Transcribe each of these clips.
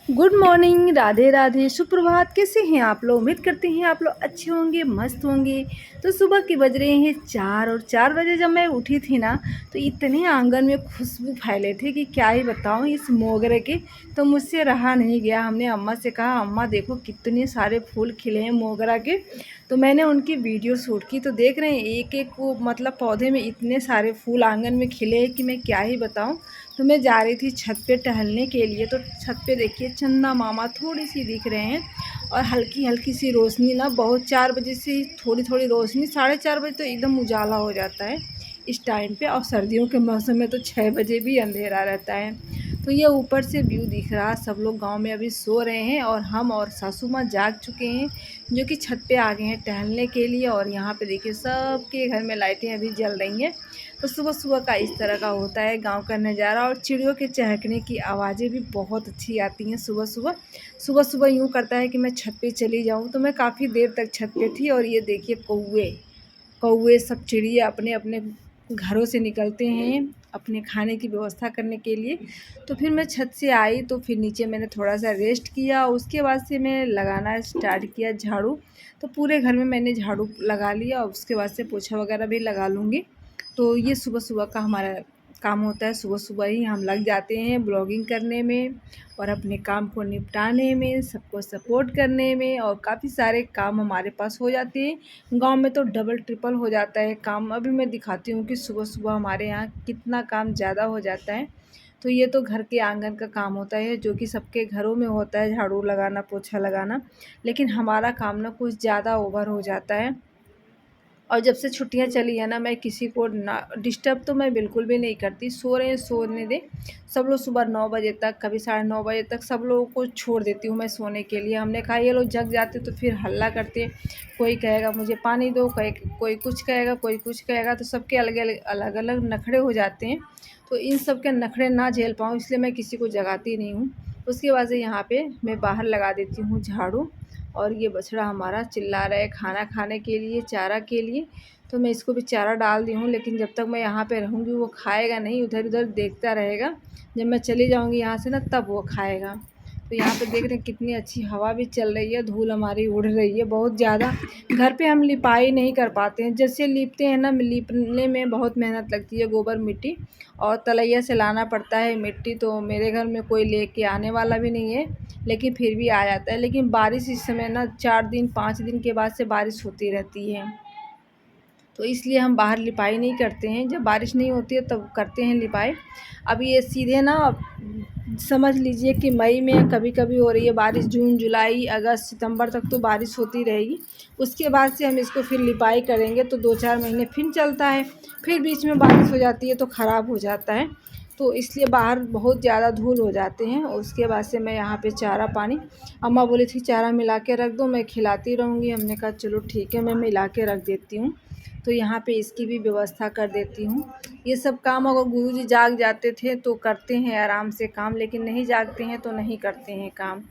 Good morning, Radhe Radhe, सुप्रभात। कैसे हैं आप लोग? उम्मीद करते हैं आप लोग अच्छे होंगे, मस्त होंगे। तो सुबह के बज रहे हैं 4 और 4 बजे जब मैं उठी थी ना, तो इतने आंगन में खुशबू फैले थे कि क्या ही बताऊं इस मोगरे के। तो मुझसे रहा नहीं गया, हमने अम्मा से कहा, अम्मा देखो कितने सारे फूल खिले हैं मोगरा के। तो मैंने उनकी वीडियो शूट की, तो देख रहे हैं एक एक को मतलब पौधे में इतने सारे फूल आंगन में खिले हैं कि मैं क्या ही बताऊं। तो मैं जा रही थी छत पे टहलने के लिए, तो छत पे देखिए चंदा मामा थोड़ी सी दिख रहे हैं और हल्की हल्की सी रोशनी ना, बहुत 4 बजे से थोड़ी थोड़ी रोशनी, 4:30 बजे तो एकदम उजाला हो जाता है इस टाइम पे। और सर्दियों के मौसम में तो 6 बजे भी अंधेरा रहता है। तो ये ऊपर से व्यू दिख रहा, सब लोग गांव में अभी सो रहे हैं और हम और सासू माँ जाग चुके हैं, जो कि छत पे आ गए हैं टहलने के लिए। और यहाँ पे देखिए सबके घर में लाइटें अभी जल रही हैं। तो सुबह सुबह का इस तरह का होता है गांव का नज़ारा। और चिड़ियों के चहकने की आवाज़ें भी बहुत अच्छी आती हैं सुबह सुबह। सुबह सुबह यूँ करता है कि मैं छत पे चली जाऊँ, तो मैं काफ़ी देर तक छत पे थी। और ये देखिए कौवे कौवे सब चिड़िया अपने अपने घरों से निकलते हैं अपने खाने की व्यवस्था करने के लिए। तो फिर मैं छत से आई, तो फिर नीचे मैंने थोड़ा सा रेस्ट किया, उसके बाद से मैं लगाना स्टार्ट किया झाड़ू। तो पूरे घर में मैंने झाड़ू लगा लिया और उसके बाद से पोछा वगैरह भी लगा लूँगी। तो ये सुबह सुबह का हमारा काम होता है। सुबह सुबह ही हम लग जाते हैं ब्लॉगिंग करने में और अपने काम को निपटाने में, सबको सपोर्ट करने में, और काफ़ी सारे काम हमारे पास हो जाते हैं। गांव में तो डबल ट्रिपल हो जाता है काम। अभी मैं दिखाती हूँ कि सुबह सुबह हमारे यहाँ कितना काम ज़्यादा हो जाता है। तो ये तो घर के आंगन का काम होता है, जो कि सबके घरों में होता है, झाड़ू लगाना, पोछा लगाना। लेकिन हमारा काम ना कुछ ज़्यादा ओवर हो जाता है। और जब से छुट्टियां चली है ना, मैं किसी को ना डिस्टर्ब तो मैं बिल्कुल भी नहीं करती। सो रहे हैं सोने दें सब लोग, सुबह 9 बजे तक, कभी 9:30 बजे तक सब लोगों को छोड़ देती हूँ मैं सोने के लिए। हमने कहा ये लोग जग जाते तो फिर हल्ला करते, कोई कहेगा मुझे पानी दो, कोई कुछ कहेगा, कोई कुछ कहेगा, तो सबके अलग अलग अलग अलग नखड़े हो जाते हैं। तो इन सब के नखड़े ना झेल पाऊँ, इसलिए मैं किसी को जगाती नहीं हूँ। उसके बाद से यहाँ पे मैं बाहर लगा देती हूँ झाड़ू। और ये बछड़ा हमारा चिल्ला रहा है खाना खाने के लिए, चारा के लिए। तो मैं इसको भी चारा डाल दी हूँ, लेकिन जब तक मैं यहाँ पे रहूँगी वो खाएगा नहीं, उधर उधर देखता रहेगा। जब मैं चली जाऊँगी यहाँ से ना, तब वो खाएगा। तो यहाँ पे देख रहे हैं कितनी अच्छी हवा भी चल रही है, धूल हमारी उड़ रही है बहुत ज़्यादा। घर पे हम लिपाई नहीं कर पाते हैं, जैसे लीपते हैं ना, लीपने में बहुत मेहनत लगती है, गोबर मिट्टी और तलैया से लाना पड़ता है मिट्टी। तो मेरे घर में कोई लेके आने वाला भी नहीं है, लेकिन फिर भी आ जाता है। लेकिन बारिश इस समय ना 4 दिन 5 दिन के बाद से बारिश होती रहती है, तो इसलिए हम बाहर लिपाई नहीं करते हैं। जब बारिश नहीं होती है तब करते हैं लिपाई। अब ये सीधे ना समझ लीजिए कि मई में कभी कभी हो रही है बारिश, जून जुलाई अगस्त सितंबर तक तो बारिश होती रहेगी। उसके बाद से हम इसको फिर लिपाई करेंगे तो 2-4 महीने फिर चलता है, फिर बीच में बारिश हो जाती है तो ख़राब हो जाता है। तो इसलिए बाहर बहुत ज़्यादा धूल हो जाते हैं। और उसके बाद से मैं यहाँ पे चारा पानी, अम्मा बोली थी चारा मिला के रख दो, मैं खिलाती रहूँगी। हमने कहा चलो ठीक है, मैं मिला के रख देती हूँ। तो यहाँ पे इसकी भी व्यवस्था कर देती हूँ। ये सब काम अगर गुरुजी जाग जाते थे तो करते हैं आराम से काम, लेकिन नहीं जागते हैं तो नहीं करते हैं काम।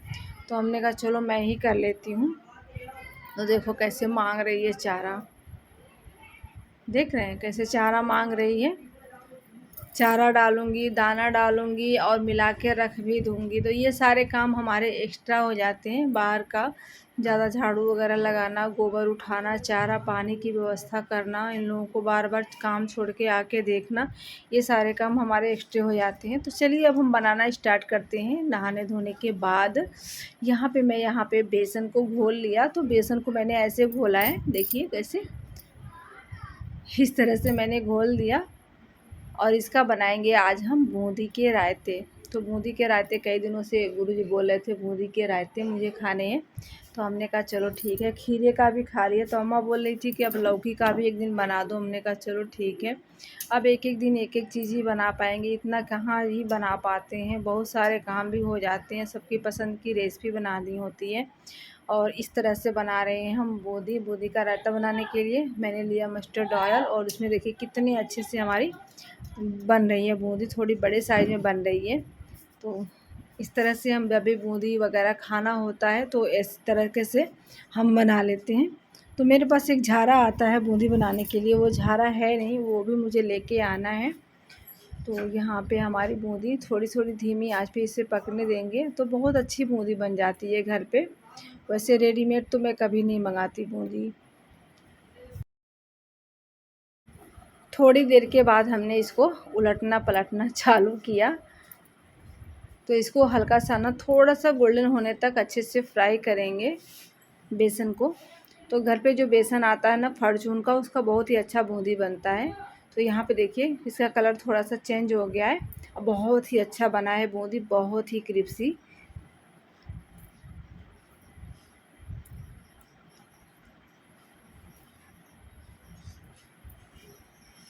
तो हमने कहा चलो मैं ही कर लेती हूँ। तो देखो कैसे मांग रही है चारा, देख रहे हैं कैसे चारा मांग रही है। चारा डालूँगी, दाना डालूँगी और मिला के रख भी दूँगी। तो ये सारे काम हमारे एक्स्ट्रा हो जाते हैं। बाहर का ज़्यादा झाड़ू वगैरह लगाना, गोबर उठाना, चारा पानी की व्यवस्था करना, इन लोगों को बार बार काम छोड़ के आके देखना, ये सारे काम हमारे एक्स्ट्रा हो जाते हैं। तो चलिए अब हम बनाना स्टार्ट करते हैं। नहाने धोने के बाद यहाँ पे बेसन को घोल लिया। तो बेसन को मैंने ऐसे घोला है, देखिए कैसे, इस तरह से मैंने घोल दिया। और इसका बनाएंगे आज हम बूंदी के रायते। तो बूंदी के रायते कई दिनों से गुरुजी बोल रहे थे बूंदी के रायते मुझे खाने हैं। तो हमने कहा चलो ठीक है। खीरे का भी खा लिया, तो अम्मा बोल रही थी कि अब लौकी का भी एक दिन बना दो। हमने कहा चलो ठीक है। अब एक एक दिन एक एक चीज़ ही बना पाएंगे, इतना कहाँ ही बना पाते हैं, बहुत सारे काम भी हो जाते हैं, सबकी पसंद की रेसिपी बनानी होती है। और इस तरह से बना रहे हैं हम बूंदी। बूंदी का रायता बनाने के लिए मैंने लिया मस्टर्ड ऑयल, और उसमें देखिए कितनी अच्छे से हमारी बन रही है बूंदी, थोड़ी बड़े साइज़ में बन रही है। तो इस तरह से हम जब भी बूंदी वगैरह खाना होता है तो इस तरीके से हम बना लेते हैं। तो मेरे पास एक झारा आता है बूंदी बनाने के लिए, वो झारा है नहीं, वो भी मुझे लेके आना है। तो यहाँ पे हमारी बूंदी थोड़ी थोड़ी धीमी आंच पे इसे पकने देंगे तो बहुत अच्छी बूंदी बन जाती है घर पे। वैसे रेडीमेड तो मैं कभी नहीं मंगाती बूंदी। थोड़ी देर के बाद हमने इसको उलटना पलटना चालू किया। तो इसको हल्का सा ना थोड़ा सा गोल्डन होने तक अच्छे से फ्राई करेंगे बेसन को। तो घर पे जो बेसन आता है ना फॉर्चून का, उसका बहुत ही अच्छा बूंदी बनता है। तो यहाँ पे देखिए इसका कलर थोड़ा सा चेंज हो गया है। बहुत ही अच्छा बना है बूंदी, बहुत ही क्रिस्पी।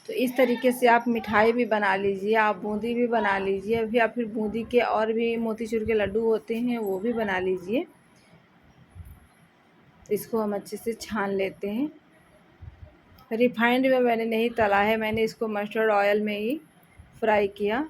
तो इस तरीके से आप मिठाई भी बना लीजिए, आप बूंदी भी बना लीजिए, फिर बूंदी के और भी मोतीचूर के लड्डू होते हैं वो भी बना लीजिए। इसको हम अच्छे से छान लेते हैं। रिफाइंड में मैंने नहीं तला है, मैंने इसको मस्टर्ड ऑयल में ही फ्राई किया।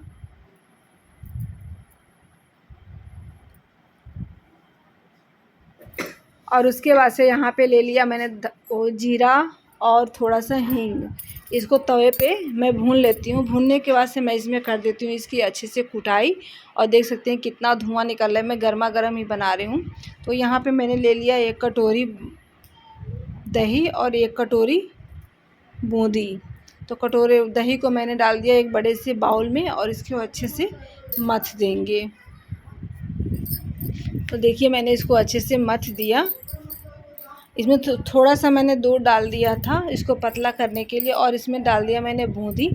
और उसके बाद से यहाँ पे ले लिया मैंने वो जीरा और थोड़ा सा हींग। इसको तवे पे मैं भून लेती हूँ। भूनने के बाद से मैं इसमें कर देती हूँ इसकी अच्छे से कुटाई। और देख सकते हैं कितना धुआं निकल रहा है, मैं गर्मा गर्म ही बना रही हूँ। तो यहाँ पे मैंने ले लिया 1 कटोरी दही और 1 कटोरी बूंदी। तो कटोरे दही को मैंने डाल दिया एक बड़े से बाउल में और इसको अच्छे से मथ देंगे। तो देखिए मैंने इसको अच्छे से मथ दिया। इसमें थोड़ा सा मैंने दूध डाल दिया था इसको पतला करने के लिए, और इसमें डाल दिया मैंने बूंदी।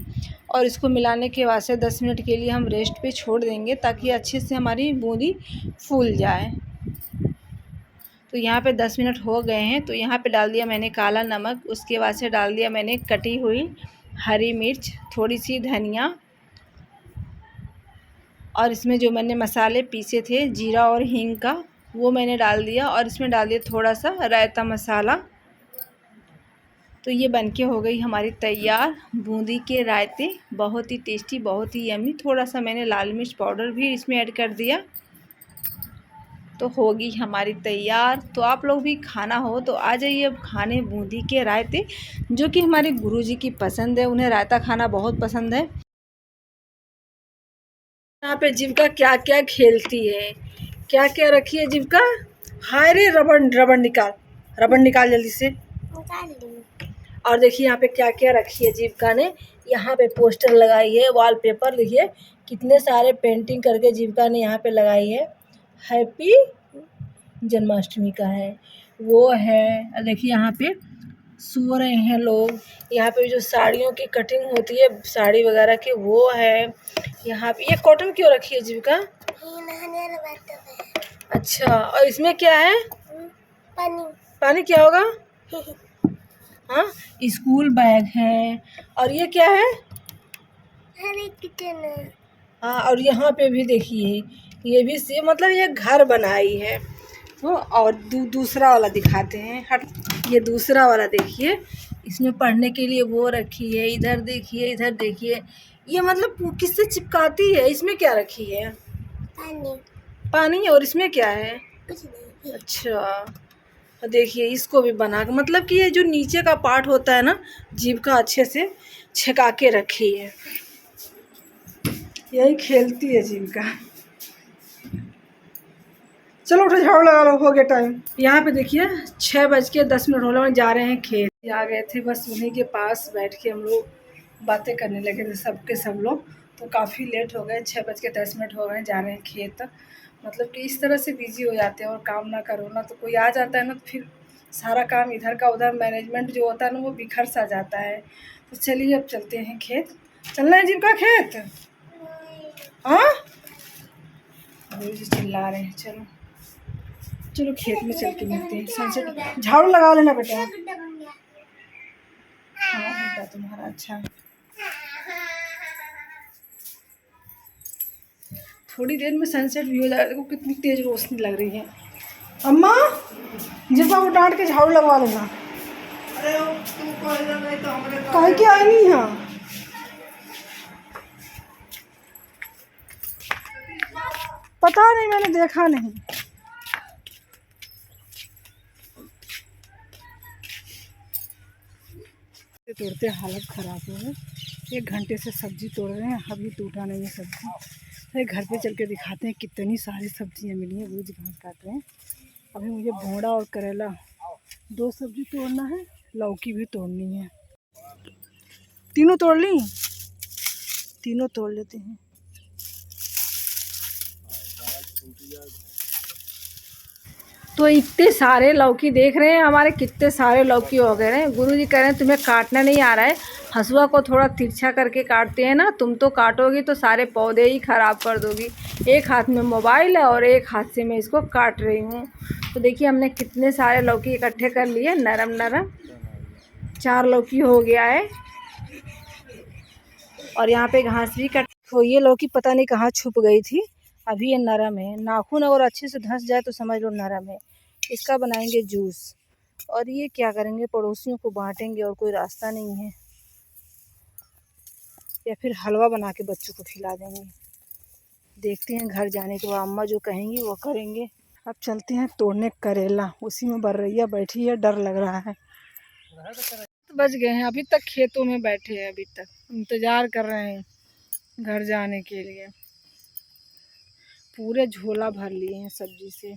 और इसको मिलाने के बाद से 10 मिनट के लिए हम रेस्ट पे छोड़ देंगे ताकि अच्छे से हमारी बूंदी फूल जाए। तो यहाँ पे 10 मिनट हो गए हैं। तो यहाँ पे डाल दिया मैंने काला नमक, उसके बाद से डाल दिया मैंने कटी हुई हरी मिर्च, थोड़ी सी धनिया, और इसमें जो मैंने मसाले पीसे थे जीरा और हींग का वो मैंने डाल दिया। और इसमें डाल दिया थोड़ा सा रायता मसाला। तो ये बनके हो गई हमारी तैयार बूंदी के रायते। बहुत ही टेस्टी, बहुत ही यम्मी। थोड़ा सा मैंने लाल मिर्च पाउडर भी इसमें ऐड कर दिया। तो होगी हमारी तैयार। तो आप लोग भी खाना हो तो आ जाइए अब खाने बूंदी के रायते, जो कि हमारे गुरुजी की पसंद है, उन्हें रायता खाना बहुत पसंद है। यहाँ पे जीविका क्या क्या खेलती है, क्या क्या रखी है जीविका। हाय रे रबड़ रबड़ निकाल, रबड़ निकाल जल्दी से। और देखिए यहाँ पे क्या क्या रखी है जीविका ने। यहाँ पे पोस्टर लगाई है, वॉलपेपर देखिए कितने सारे पेंटिंग करके जीविका ने यहाँ पे लगाई है। हैप्पी जन्माष्टमी का है वो है। देखिए यहाँ पे सो रहे हैं लोग। यहाँ पे जो साड़ियों की कटिंग होती है साड़ी वगैरह की वो है। यहाँ पे ये कॉटन क्यों रखी है जीविका। अच्छा, और इसमें क्या है। पानी। पानी क्या होगा। हाँ, स्कूल बैग है। और ये क्या है। किचन है। हाँ, और यहाँ पे भी देखिए ये भी से मतलब ये घर बनाई है। तो और दूसरा वाला दिखाते हैं। हट, ये दूसरा वाला देखिए, इसमें पढ़ने के लिए वो रखी है। इधर देखिए, इधर देखिए, ये मतलब किससे चिपकाती है। इसमें क्या रखी है। पानी। पानी। और इसमें क्या है। कुछ नहीं। अच्छा, देखिए इसको भी बना के मतलब कि ये जो नीचे का पार्ट होता है ना जीविका अच्छे से छिका के रखी है। यही खेलती है जीविका। चलो उठो झाड़ू लगा लो, हो गया टाइम। यहाँ पे देखिए 6:10 हो रहे, जा रहे हैं खेत। आ गए थे बस उन्हीं के पास बैठ के हम लोग बातें करने लगे थे सब लोग। तो काफ़ी लेट हो गए, 6:10 हो गए, जा रहे हैं खेत। मतलब कि इस तरह से बिजी हो जाते हैं और काम ना करो ना तो कोई आ जाता है ना, तो फिर सारा काम इधर का उधर मैनेजमेंट जो होता है ना वो बिखर सा जाता है। तो चलिए अब चलते हैं खेत। चलना है जिनका खेत। हाँ, चिल्ला रहे हैं। चलो चलो खेत में चल के मिलते हैं। सनसेट झाड़ू लगा लेना बेटा। हाँ बेटा तुम्हारा अच्छा। थोड़ी देर में सनसेट भी हो जाएगा। देखो कितनी तेज रोशनी लग रही है। अम्मा जिसका वो डांट के झाड़ू लगवा लेना। अरे कहीं के आई नहीं है। पता नहीं, मैंने देखा नहीं। तोड़ते हालत खराब हो गई। 1 घंटे से सब्ज़ी तोड़ रहे हैं, अभी टूटा नहीं है सब्ज़ी। अरे घर पे चल के दिखाते हैं कितनी सारी सब्जियां मिली हैं। रोज घास काट रहे हैं। अभी मुझे भोंडा और करेला 2 सब्जी तोड़ना है, लौकी भी तोड़नी है। तीनों तोड़ ली, तीनों तोड़ लेते हैं। तो इतने सारे लौकी देख रहे हैं हमारे, कितने सारे लौकी हो गए हैं। गुरुजी कह रहे हैं तुम्हें काटना नहीं आ रहा है, हसुआ को थोड़ा तिरछा करके काटते हैं ना, तुम तो काटोगी तो सारे पौधे ही ख़राब कर दोगी। एक हाथ में मोबाइल है और एक हाथ से मैं इसको काट रही हूँ। तो देखिए हमने कितने सारे लौकी इकट्ठे कर लिए, नरम नरम 4 लौकी हो गया है। और यहाँ पे घास भी कट, तो ये लौकी पता नहीं कहाँ छुप गई थी। अभी ये नरम है, नाखून अगर अच्छे से धंस जाए तो समझ लो नरम है। इसका बनाएंगे जूस, और ये क्या करेंगे, पड़ोसियों को बांटेंगे, और कोई रास्ता नहीं है। या फिर हलवा बना के बच्चों को खिला देंगे। देखते हैं घर जाने के बाद अम्मा जो कहेंगी वो करेंगे। अब चलते हैं तोड़ने करेला, उसी में बर्रैया बैठी है, डर लग रहा है। तो बच गए हैं, अभी तक खेतों में बैठे हैं, अभी तक इंतज़ार कर रहे हैं घर जाने के लिए। पूरे झोला भर लिए हैं सब्जी से,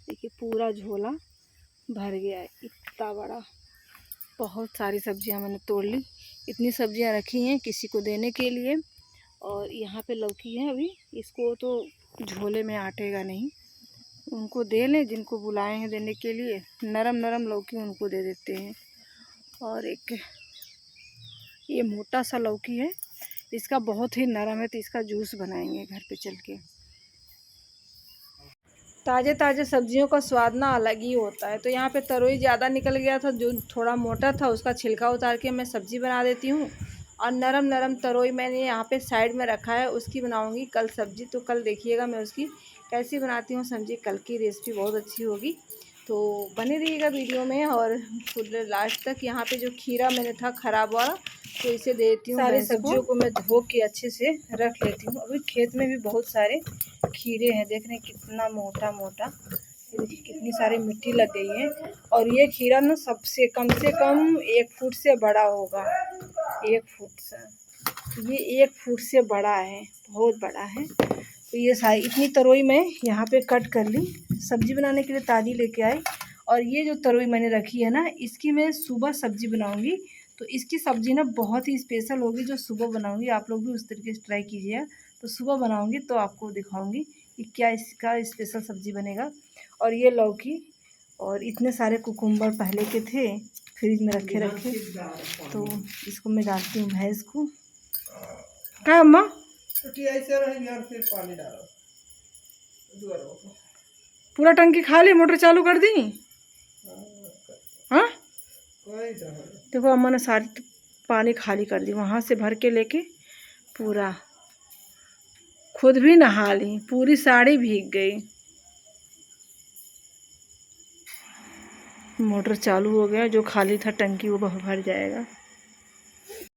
देखिए पूरा झोला भर गया है, इतना बड़ा। बहुत सारी सब्जियां मैंने तोड़ ली। इतनी सब्जियां रखी हैं किसी को देने के लिए। और यहाँ पे लौकी है, अभी इसको तो झोले में आटेगा नहीं, उनको दे लें जिनको बुलाए हैं देने के लिए। नरम नरम लौकी उनको दे देते हैं। और एक ये मोटा सा लौकी है, इसका बहुत ही नरम है, तो इसका जूस बनाएंगे घर पे चल के। ताज़े ताज़े सब्जियों का स्वाद ना अलग ही होता है। तो यहाँ पे तरोई ज़्यादा निकल गया था, जो थोड़ा मोटा था उसका छिलका उतार के मैं सब्ज़ी बना देती हूँ। और नरम नरम तरोई मैंने यहाँ पे साइड में रखा है, उसकी बनाऊँगी कल सब्ज़ी। तो कल देखिएगा मैं उसकी कैसी बनाती हूँ सब्ज़ी, कल की रेसिपी बहुत अच्छी होगी। तो बने रहिएगा वीडियो में और पूरे लास्ट तक। यहाँ पे जो खीरा मैंने था ख़राब वाला, तो इसे देती हूँ। सारी सब्जियों को मैं धो के अच्छे से रख लेती हूँ। अभी खेत में भी बहुत सारे खीरे हैं, देख रहे हैं कितना मोटा मोटा, कितनी सारी मिट्टी लग गई है। और ये खीरा ना सबसे कम से कम 1 फुट से बड़ा होगा, 1 फुट से, ये 1 फुट से बड़ा है, बहुत बड़ा है। तो ये सारी इतनी तरोई मैं यहाँ पे कट कर ली, सब्जी बनाने के लिए ताज़ी लेके आई। और ये जो तरोई मैंने रखी है ना, इसकी मैं सुबह सब्जी बनाऊँगी। तो इसकी सब्ज़ी ना बहुत ही स्पेशल होगी, जो सुबह बनाऊँगी। आप लोग भी उस तरीके से ट्राई कीजिएगा। तो सुबह बनाऊँगी तो आपको दिखाऊँगी कि क्या इसका स्पेशल सब्ज़ी बनेगा। और ये लौकी और इतने सारे कुकुम्बर पहले के थे फ्रिज में रखे, तो इसको मैं डालती हूँ भैंस को। क्या अम्मा? पूरा टंकी खाली, मोटर चालू कर दी? हाँ देखो अम्मा ने सारी पानी खाली कर दी, वहाँ से भर के लेके पूरा। खुद भी नहा ली, पूरी साड़ी भीग गई। मोटर चालू हो गया, जो खाली था टंकी वो भर जाएगा।